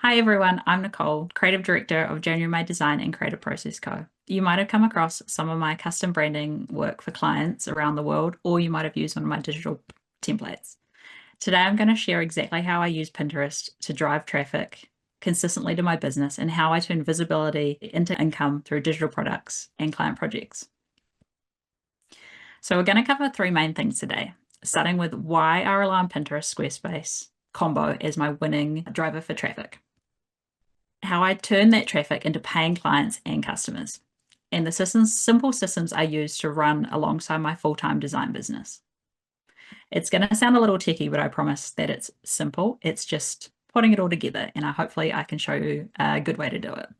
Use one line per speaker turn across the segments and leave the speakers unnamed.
Hi everyone, I'm Nicole, Creative Director of January May Design and Creative Process Co. You might have come across some of my custom branding work for clients around the world, or you might have used one of my digital templates. Today I'm going to share exactly how I use Pinterest to drive traffic consistently to my business and how I turn visibility into income through digital products and client projects. So we're going to cover three main things today, starting with why I rely on Pinterest Squarespace combo as my winning driver for traffic, how I turn that traffic into paying clients and customers, and the simple systems I use to run alongside my full-time design business. It's going to sound a little techy, but I promise that it's simple. It's just putting it all together, and hopefully I can show you a good way to do it.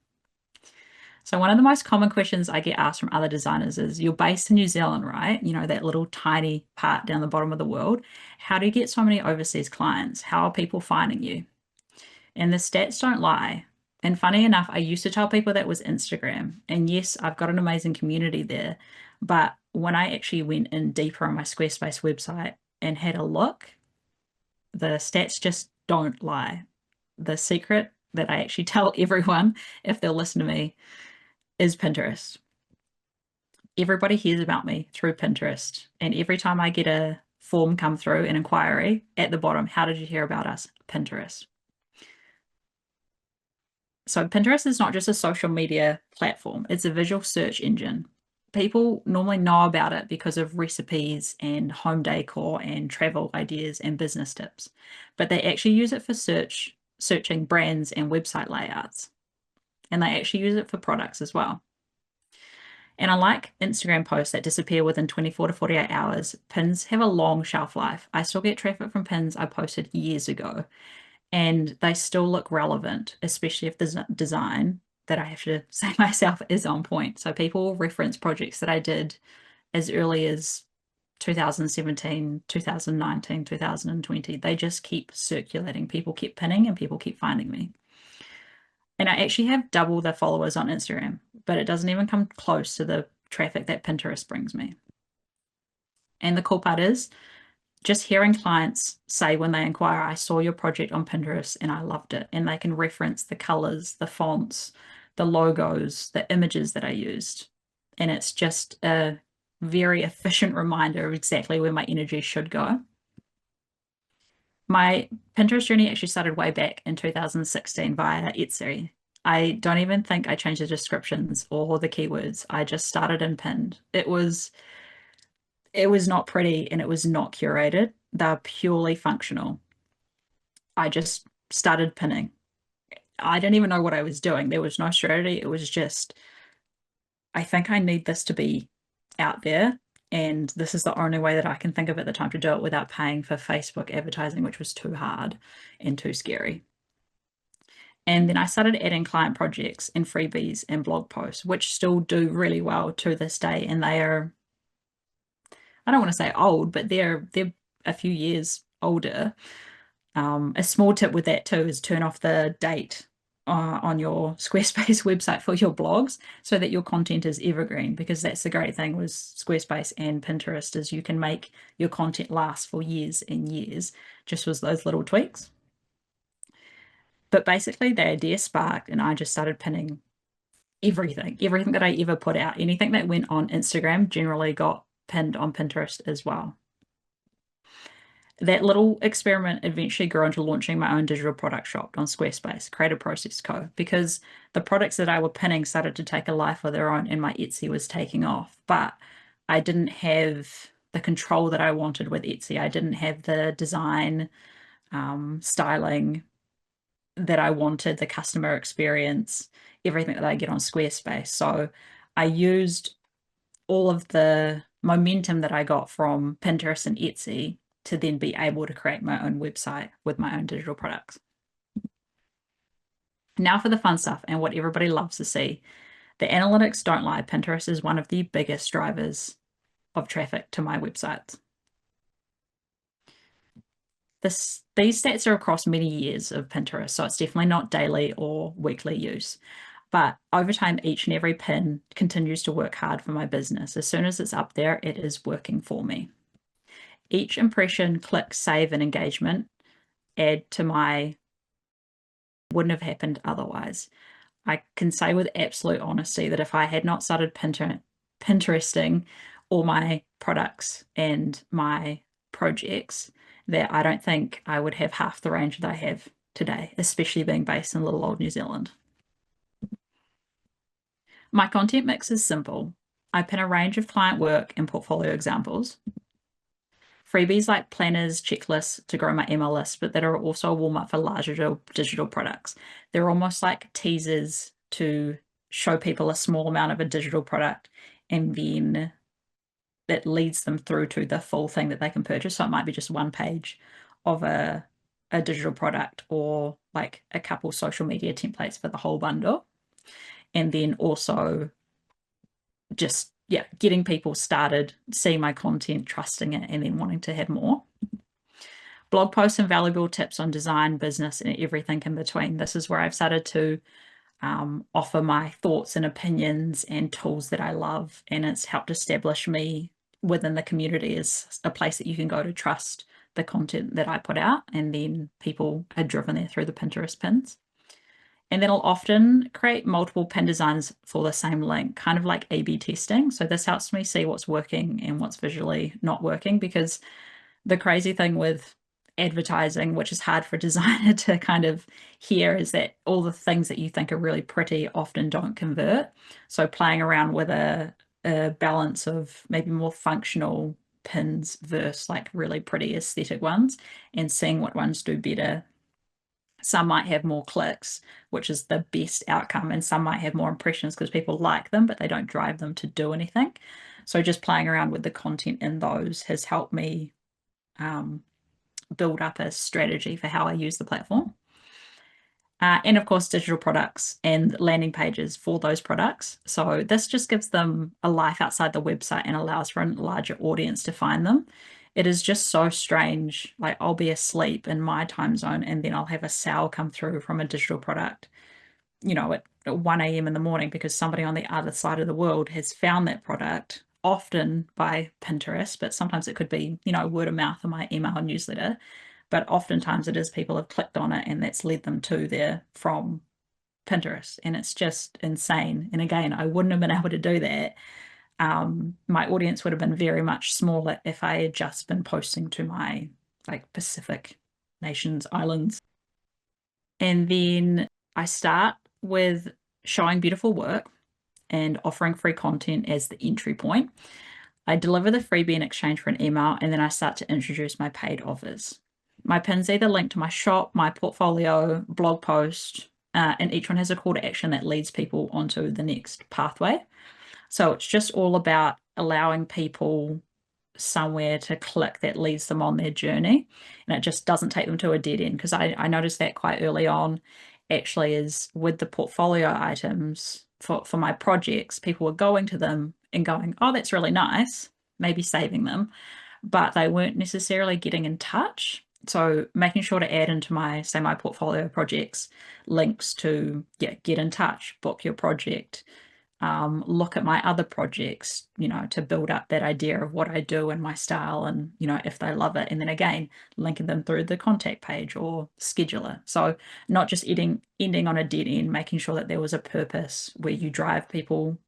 So one of the most common questions I get asked from other designers is, you're based in New Zealand, right? You know, that little tiny part down the bottom of the world. How do you get so many overseas clients? How are people finding you? And the stats don't lie. And funny enough, I used to tell people that was Instagram. And yes, I've got an amazing community there. But when I actually went in deeper on my Squarespace website and had a look, the stats just don't lie. The secret that I actually tell everyone, if they'll listen to me, is Pinterest. Everybody hears about me through Pinterest. And every time I get a form come through, an inquiry, at the bottom, how did you hear about us? Pinterest. So Pinterest is not just a social media platform, it's a visual search engine. People normally know about it because of recipes and home decor and travel ideas and business tips, but they actually use it for searching brands and website layouts. And they actually use it for products as well. And unlike Instagram posts that disappear within 24 to 48 hours, pins have a long shelf life. I still get traffic from pins I posted years ago, and they still look relevant, especially if the design that I have to say myself is on point. So people will reference projects that I did as early as 2017, 2019, 2020. They just keep circulating. People keep pinning and people keep finding me. And I actually have double the followers on Instagram, but it doesn't even come close to the traffic that Pinterest brings me. And the cool part is, just hearing clients say when they inquire, I saw your project on Pinterest and I loved it. And they can reference the colors, the fonts, the logos, the images that I used. And it's just a very efficient reminder of exactly where my energy should go. My Pinterest journey actually started way back in 2016 via Etsy. I don't even think I changed the descriptions or the keywords. I just started and pinned. It was not pretty and it was not curated. They're purely functional. I just started pinning. I didn't even know what I was doing. There was no strategy. It was just, I think I need this to be out there. And this is the only way that I can think of at the time to do it without paying for Facebook advertising, which was too hard and too scary. And then I started adding client projects and freebies and blog posts, which still do really well to this day. And they are, I don't want to say old, but they're a few years older. A small tip with that too is turn off the date on your Squarespace website for your blogs so that your content is evergreen, because that's the great thing with Squarespace and Pinterest is you can make your content last for years and years just with those little tweaks. But basically the idea sparked and I just started pinning everything that I ever put out. Anything that went on Instagram generally got pinned on Pinterest as well. That little experiment eventually grew into launching my own digital product shop on Squarespace, Creative Process Co., because the products that I were pinning started to take a life of their own and my Etsy was taking off. But I didn't have the control that I wanted with Etsy. I didn't have the design, styling that I wanted, the customer experience, everything that I get on Squarespace. So I used all of the momentum that I got from Pinterest and Etsy to then be able to create my own website with my own digital products. Now for the fun stuff and what everybody loves to see. The analytics don't lie. Pinterest is one of the biggest drivers of traffic to my websites. These stats are across many years of Pinterest, so it's definitely not daily or weekly use. But over time, each and every pin continues to work hard for my business. As soon as it's up there, it is working for me. Each impression, click, save, and engagement add to my wouldn't have happened otherwise. I can say with absolute honesty that if I had not started Pinteresting all my products and my projects, that I don't think I would have half the range that I have today, especially being based in little old New Zealand. My content mix is simple. I pin a range of client work and portfolio examples. Freebies like planners, checklists to grow my email list, but that are also a warm up for larger digital products. They're almost like teasers to show people a small amount of a digital product, and then that leads them through to the full thing that they can purchase. So it might be just one page of a digital product, or like a couple social media templates for the whole bundle. And then also just, yeah, getting people started, seeing my content, trusting it, and then wanting to have more. Blog posts and valuable tips on design, business, and everything in between. This is where I've started to offer my thoughts and opinions and tools that I love, and it's helped establish me within the community as a place that you can go to trust the content that I put out, and then people are driven there through the Pinterest pins. And then I'll often create multiple pin designs for the same link, kind of like A/B testing. So this helps me see what's working and what's visually not working, because the crazy thing with advertising, which is hard for a designer to kind of hear, is that all the things that you think are really pretty often don't convert. So playing around with a balance of maybe more functional pins versus like really pretty aesthetic ones, and seeing what ones do better. Some might have more clicks, which is the best outcome, and some might have more impressions because people like them, but they don't drive them to do anything. So just playing around with the content in those has helped me build up a strategy for how I use the platform. And of course, digital products and landing pages for those products. So this just gives them a life outside the website and allows for a larger audience to find them. It is just so strange. Like, I'll be asleep in my time zone, and then I'll have a sale come through from a digital product, at 1 a.m. in the morning, because somebody on the other side of the world has found that product, often by Pinterest, but sometimes it could be, word of mouth in my email newsletter. But oftentimes it is people have clicked on it and that's led them to there from Pinterest. And it's just insane. And again, I wouldn't have been able to do that. My audience would have been very much smaller if I had just been posting to my like Pacific nations, islands. And then I start with showing beautiful work and offering free content as the entry point. I deliver the freebie in exchange for an email, and then I start to introduce my paid offers. My pins either link to my shop, my portfolio, blog post, and each one has a call to action that leads people onto the next pathway. So it's just all about allowing people somewhere to click that leads them on their journey, and it just doesn't take them to a dead end. Because I noticed that quite early on, actually, is with the portfolio items for my projects, people were going to them and going, oh, that's really nice, maybe saving them, but they weren't necessarily getting in touch. So making sure to add into my, say, my portfolio projects, links to, yeah, get in touch, book your project, look at my other projects, to build up that idea of what I do and my style, and, if they love it. And then again, linking them through the contact page or scheduler. So not just ending on a dead end, making sure that there was a purpose where you drive people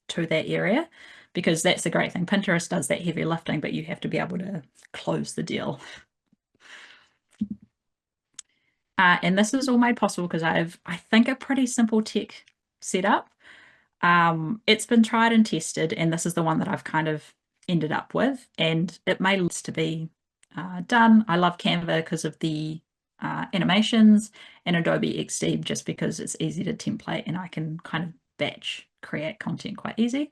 to that area, because that's the great thing. Pinterest does that heavy lifting, but you have to be able to close the deal. And this is all made possible because I think, a pretty simple tech setup. It's been tried and tested, and this is the one that I've kind of ended up with, and it may list to be done. I love Canva because of the animations, and Adobe XD just because it's easy to template and I can kind of batch create content quite easy.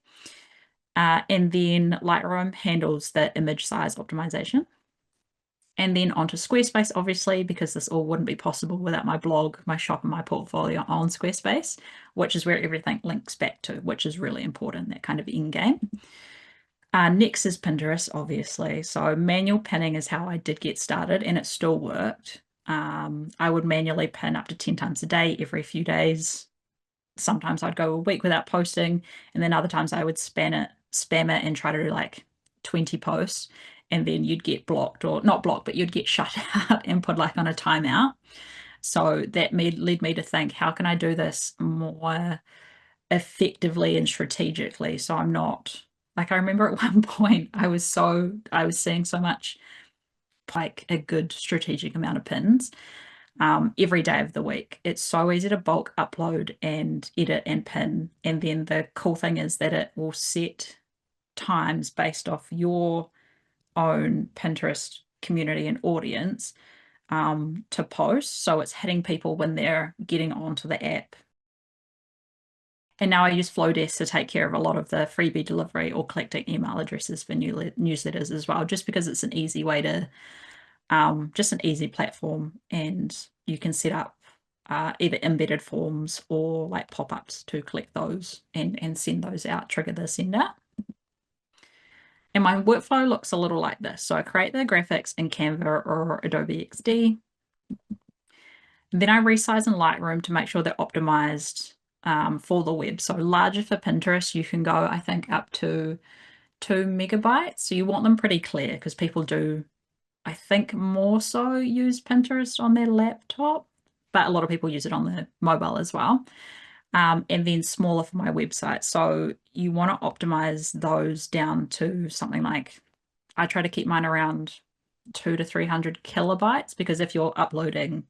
And then Lightroom handles the image size optimization. And then onto Squarespace, obviously, because this all wouldn't be possible without my blog, my shop, and my portfolio on Squarespace, which is where everything links back to, which is really important, that kind of end game. Next is Pinterest, obviously. So manual pinning is how I did get started, and it still worked. I would manually pin up to 10 times a day, every few days. Sometimes I'd go a week without posting, and then other times I would spam it and try to do like 20 posts, and then you'd get blocked, or not blocked, but you'd get shut out and put like on a timeout. So that led me to think, how can I do this more effectively and strategically? So I'm not like, I remember at one point I was seeing so much, like a good strategic amount of pins every day of the week. It's so easy to bulk upload and edit and pin. And then the cool thing is that it will set times based off your own Pinterest community and audience to post. So it's hitting people when they're getting onto the app. And now I use Flowdesk to take care of a lot of the freebie delivery or collecting email addresses for newsletters as well, just because it's an easy way to, just an easy platform, and you can set up either embedded forms or like pop-ups to collect those and send those out, trigger the send out. And my workflow looks a little like this. So I create the graphics in Canva or Adobe XD. Then I resize in Lightroom to make sure they're optimized for the web. So larger for Pinterest, you can go, I think, up to 2 megabytes. So you want them pretty clear, because people do, I think, more so use Pinterest on their laptop, but a lot of people use it on the mobile as well. And then smaller for my website. So you want to optimize those down to something like, I try to keep mine around 200 to 300 kilobytes, because if you're uploading,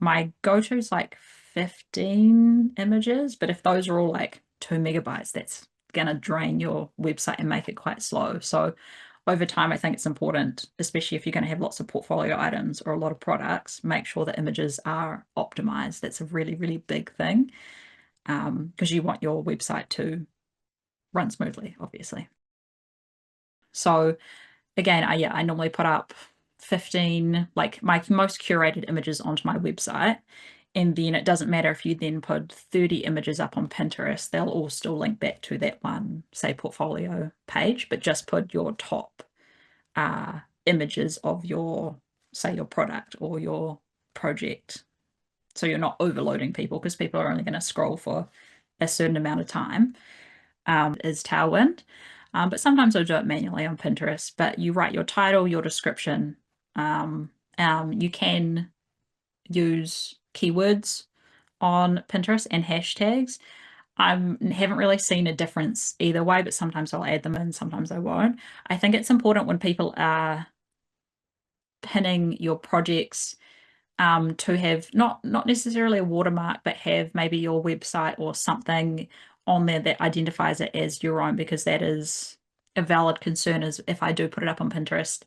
my go-to is like 15 images, but if those are all like 2 megabytes, that's going to drain your website and make it quite slow. So over time, I think it's important, especially if you're going to have lots of portfolio items or a lot of products, make sure the images are optimized. That's a really, really big thing, because you want your website to run smoothly, obviously. So again, I normally put up 15, like my most curated images onto my website. And then it doesn't matter if you then put 30 images up on Pinterest, they'll all still link back to that one, say, portfolio page, but just put your top images of your, say, your product or your project. So you're not overloading people, because people are only going to scroll for a certain amount of time, is Tailwind. But sometimes I'll do it manually on Pinterest, but you write your title, your description. You can use keywords on Pinterest and hashtags. I haven't really seen a difference either way, but sometimes I'll add them in, sometimes I won't. I think it's important when people are pinning your projects to have not necessarily a watermark, but have maybe your website or something on there that identifies it as your own, because that is a valid concern. Is if I do put it up on Pinterest,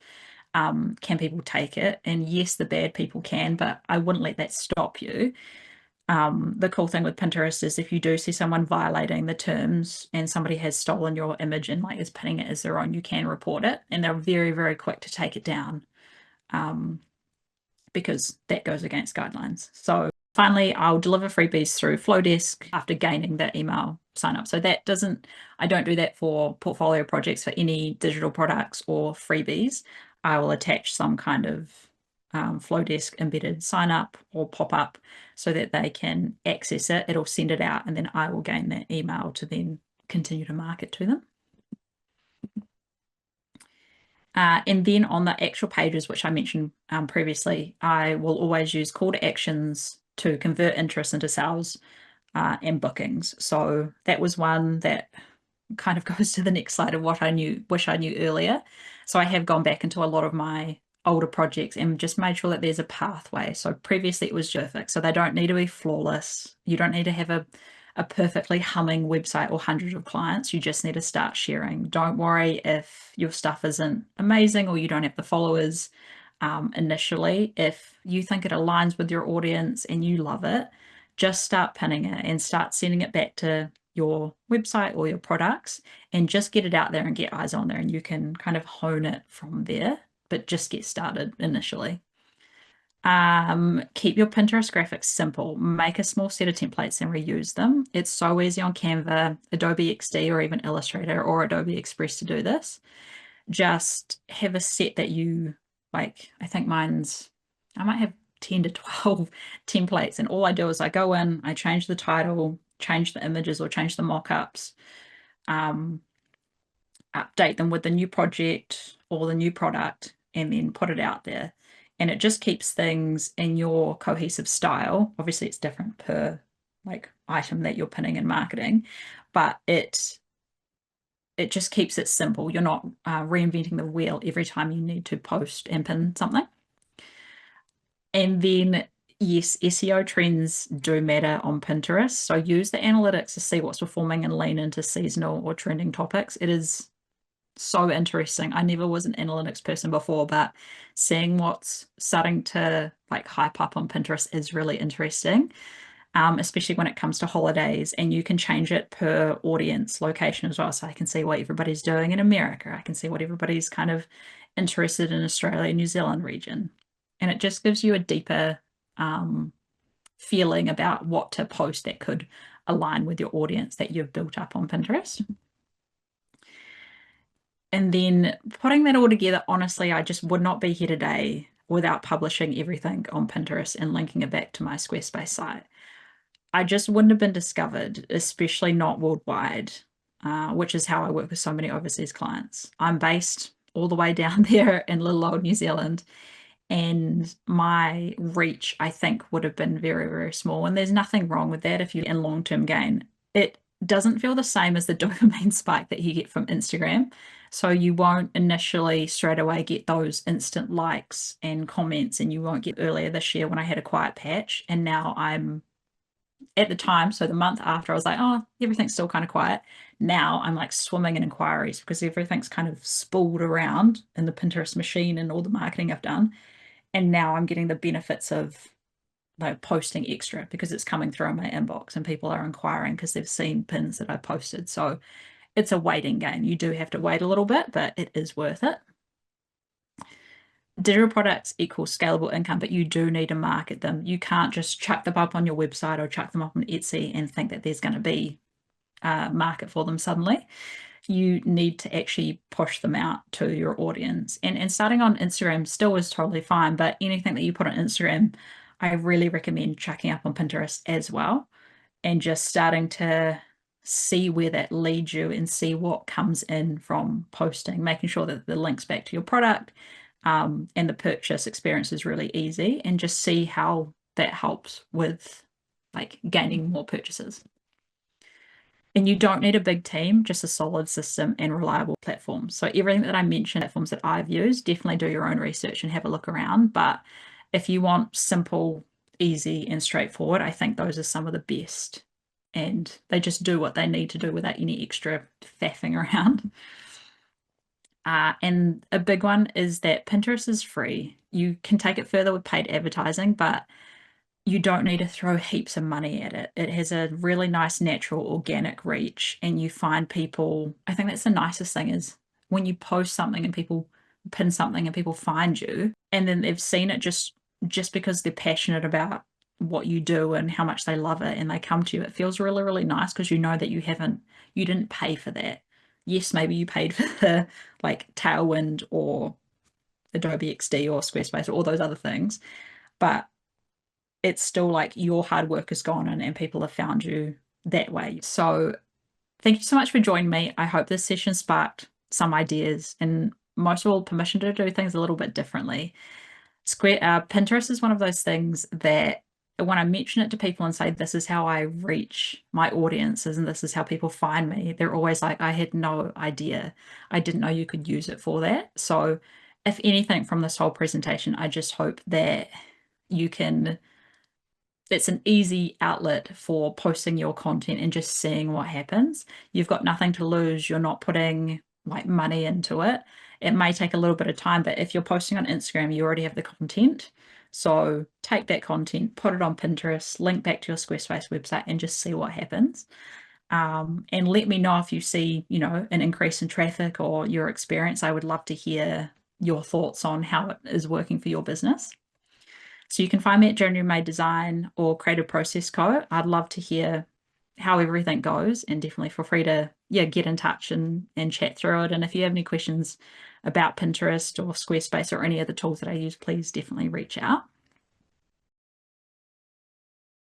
can people take it? And yes, the bad people can, but I wouldn't let that stop you. The cool thing with Pinterest is if you do see someone violating the terms and somebody has stolen your image and like is pinning it as their own, you can report it, and they're very, very quick to take it down. Because that goes against guidelines. So finally, I'll deliver freebies through Flowdesk after gaining the email sign up. So that doesn't, I don't do that for portfolio projects. For any digital products or freebies, I will attach some kind of Flowdesk embedded sign up or pop up so that they can access it. It'll send it out, and then I will gain that email to then continue to market to them. And then on the actual pages, which I mentioned previously, I will always use call to actions to convert interest into sales and bookings. So that was one that kind of goes to the next slide of what I wish I knew earlier. So I have gone back into a lot of my older projects and just made sure that there's a pathway. So previously it was perfect. So they don't need to be flawless. You don't need to have a perfectly humming website or hundreds of clients. You just need to start sharing. Don't worry if your stuff isn't amazing or you don't have the followers initially. If you think it aligns with your audience and you love it, just start pinning it and start sending it back to your website or your products, and just get it out there and get eyes on there, and you can kind of hone it from there, but just get started initially. Keep your Pinterest graphics simple. Make a small set of templates and reuse them. It's so easy on Canva, Adobe XD, or even Illustrator or Adobe Express to do this. Just have a set that you like. I think I might have 10 to 12 templates, and all I do is I go in, I change the title, change the images or change the mock-ups, update them with the new project or the new product, and then put it out there. and it just keeps things in your cohesive style. Obviously, it's different per like item that you're pinning in marketing, but it just keeps it simple. You're not reinventing the wheel every time you need to post and pin something. And then, yes, SEO trends do matter on Pinterest. So use the analytics to see what's performing and lean into seasonal or trending topics. It is so interesting. I never was an analytics person before, but seeing what's starting to like hype up on Pinterest is really interesting, especially when it comes to holidays. And you can change it per audience location as well. So I can see what everybody's doing in America. I can see what everybody's kind of interested in Australia, New Zealand region. And it just gives you a deeper feeling about what to post that could align with your audience that you've built up on Pinterest. And then putting that all together, honestly, I just would not be here today without publishing everything on Pinterest and linking it back to my Squarespace site. I just wouldn't have been discovered, especially not worldwide, which is how I work with so many overseas clients. I'm based all the way down there in little old New Zealand, and my reach, I think, would have been very, very small. And there's nothing wrong with that if you're in long-term gain. It doesn't feel the same as the dopamine spike that you get from Instagram. So you won't initially straight away get those instant likes and comments, and you won't get earlier this year when I had a quiet patch. And now I'm at the time, so the month after, I was like, oh, everything's still kind of quiet. Now I'm like swimming in inquiries because everything's kind of spooled around in the Pinterest machine and all the marketing I've done. And now I'm getting the benefits of like posting extra because it's coming through my inbox and people are inquiring because they've seen pins that I posted. So it's a waiting game. You do have to wait a little bit, but it is worth it. Digital products equal scalable income, but you do need to market them. You can't just chuck them up on your website or chuck them up on Etsy and think that there's going to be a market for them suddenly. You need to actually push them out to your audience. And starting on Instagram still is totally fine, but anything that you put on Instagram, I really recommend chucking up on Pinterest as well and just starting to see where that leads you and see what comes in from posting, making sure that the links back to your product and the purchase experience is really easy, and just see how that helps with like gaining more purchases. And you don't need a big team, just a solid system and reliable platforms. So everything that I mentioned, platforms that I've used, definitely do your own research and have a look around. But if you want simple, easy, and straightforward, I think those are some of the best. And they just do what they need to do without any extra faffing around. And a big one is that Pinterest is free. You can take it further with paid advertising, but you don't need to throw heaps of money at it. It has a really nice, natural, organic reach, and you find people. I think that's the nicest thing is when you post something and people pin something and people find you, and then they've seen it just because they're passionate about what you do and how much they love it, and they come to you. It feels really, really nice because you know that you didn't pay for that. Yes, maybe you paid for the like Tailwind or Adobe XD or Squarespace or all those other things, but it's still like your hard work has gone in and people have found you that way. So thank you so much for joining me. I hope this session sparked some ideas and most of all permission to do things a little bit differently. Pinterest is one of those things that when I mention it to people and say, this is how I reach my audiences and this is how people find me, they're always like, I had no idea. I didn't know you could use it for that. So if anything from this whole presentation, I just hope that it's an easy outlet for posting your content and just seeing what happens. You've got nothing to lose. You're not putting like money into it. It may take a little bit of time, but if you're posting on Instagram, you already have the content. So take that content, put it on Pinterest, link back to your Squarespace website and just see what happens. And let me know if you see, an increase in traffic or your experience. I would love to hear your thoughts on how it is working for your business. So you can find me at January May Design or Creative Process Co. I'd love to hear how everything goes, and definitely feel free to get in touch and chat through it. And if you have any questions about Pinterest or Squarespace or any of the tools that I use, please definitely reach out.